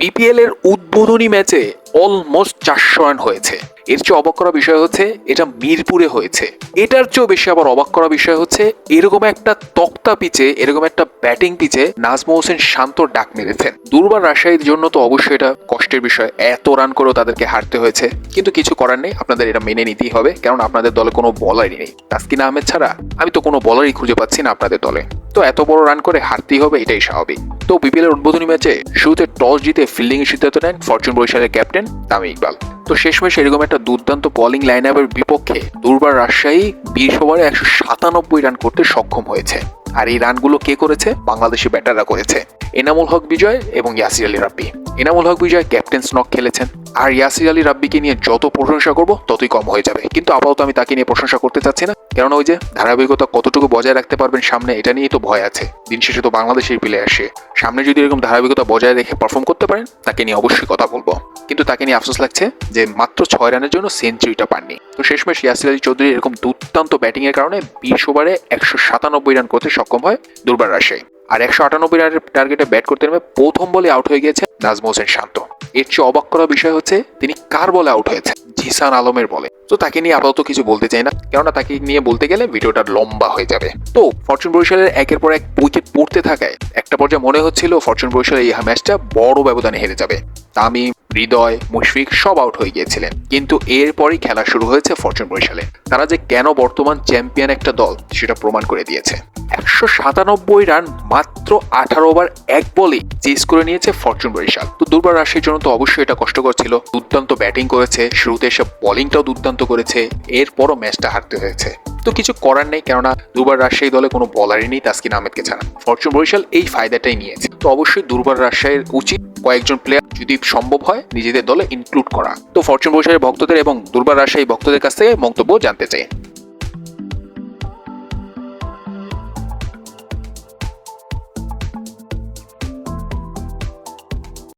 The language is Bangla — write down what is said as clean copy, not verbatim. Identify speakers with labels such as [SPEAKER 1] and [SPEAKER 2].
[SPEAKER 1] বিপিএল এর উদ্বোধনী ম্যাচে অলমোস্ট 400 রান হয়েছে। এর চেয়ে অবাক করা বিষয় হচ্ছে এটা মিরপুরে হয়েছে। এটার চেয়েও বেশি আবার অবাক করা বিষয় হচ্ছে এরকম একটা তক্তা পিচে, এরকম একটা ব্যাটিং পিচে নাজমুল হোসেন শান্ত ডাক মেরেছেন। দুর্বার রাজশাহীর জন্য তো অবশ্যই এটা কষ্টের বিষয়, এত রান করেও তাদেরকে হারতে হয়েছে, কিন্তু কিছু করার নেই, আপনাদের এটা মেনে নিতেই হবে, কারণ আপনাদের দলে কোনো বলারই নেই। তাসকিন আহমেদ ছাড়া আমি তো কোনো বলারই খুঁজে পাচ্ছি না আপনাদের দলে, তো এত বড় রান করে হারতেই হবে, এটাই স্বাভাবিক। তো বিপিএল এর উদ্বোধনী ম্যাচে শুরুতে টস জিতে ফিল্ডিং এর সিদ্ধান্ত নেন ফরচুন বরিশালের ক্যাপ্টেন তামিম ইকবাল। তো শেষমেশ এরকম একটা দুর্দান্ত বোলিং লাইন আপের বিপক্ষে দুর্বার রাজশাহী 20 ওভারে 197 রান করতে সক্ষম হয়েছে। আর এই রানগুলো কে করেছে? বাংলাদেশি ব্যাটাররা করেছে। এনামুল হক বিজয় এবং ইয়াসির আলী রাব্বি। এনামুল হক বিজয় ক্যাপ্টেন স্নক খেলেছেন, আর ইয়াসির আলী রাব্বিকে নিয়ে যত প্রশংসা করব ততই কম হয়ে যাবে। কিন্তু আপাতত আমি তাকে নিয়ে প্রশংসা করতে চাচ্ছি না, কারণ ওই যে ধারাবাহিকতা কতটুকু বজায় রাখতে পারবেন সামনে, এটা নিয়েই তো ভয় আছে। দিন শেষে তো বাংলাদেশের প্লেয়ার আসে, সামনে যদি এরকম ধারাবাহিকতা বজায় রেখে পারফর্ম করতে পারেন তাকে নিয়ে অবশ্যই কথা বলবো। কিন্তু তাকে নিয়ে আফসোস লাগছে যে মাত্র 6 রানের জন্য সেঞ্চুরিটা পাননি। তো শেষমেশ ইয়াসির আলী চৌধুরী এরকম দুর্দান্ত ব্যাটিং এর কারণে 20 ওভারে 197 রান করতে সক্ষম হয় দুর্বার রাজশাহী। আর 198 রানের টার্গেটে ব্যাট করতে নেমে প্রথম বলে আউট হয়ে গিয়েছে নাজমুল হোসেন শান্ত। এর চেয়ে অবাক করা বিষয় হচ্ছে তিনি কার বলে আউট হয়েছে? জিসান আলমের বলে। তো তাকে নিয়ে আপাতত কিছু বলতে চাই না, কেননা তাকে নিয়ে বলতে গেলে ভিডিওটা লম্বা হয়ে যাবে। তো ফরচুন বরিশালের একের পর এক উইকেট পড়তে থাকায় একটা পর্যায়ে মনে হচ্ছিল ফরচুন বরিশাল এই ম্যাচটা বড় ব্যবধানে হেরে যাবে। তামিম, হৃদয়, মুশফিক সব আউট হয়ে গিয়েছিলেন, কিন্তু এরপরই খেলা শুরু হয়েছে ফরচুন বরিশালে। তারা যে কেন বর্তমান চ্যাম্পিয়ন একটা দল সেটা প্রমাণ করে দিয়েছে। 197 রান মাত্র 18 ওভার 1 বলে চেস করে নিয়েছে ফরচুন বরিশাল। তো দুর্বার রাজশাহীর জন্য তো অবশ্যই এটা কষ্টকর ছিল। দুর্দান্ত ব্যাটিং করেছে, শুরুতে এসে বোলিংটাও দুর্দান্ত করেছে, এরপরও ম্যাচটা হারতে হয়েছে। তো কিছু করার নেই, কেননা দুর্বার রাজশাহী দলে কোনো বলারই নেই তাসকিন আহমেদকে ছাড়া। ফরচুন বরিশাল এই ফায়দাটাই নিয়েছে। তো অবশ্যই দুর্বার রাজশাহীর উচিত কয়েকজন প্লেয়ার যদি সম্ভব হয় নিজেদের দলে ইনক্লুড করা। তো ফরচুন বরিশালের ভক্তদের এবং দুর্বার রাজশাহী ভক্তদের কাছ থেকে মন্তব্য জানতে চাই।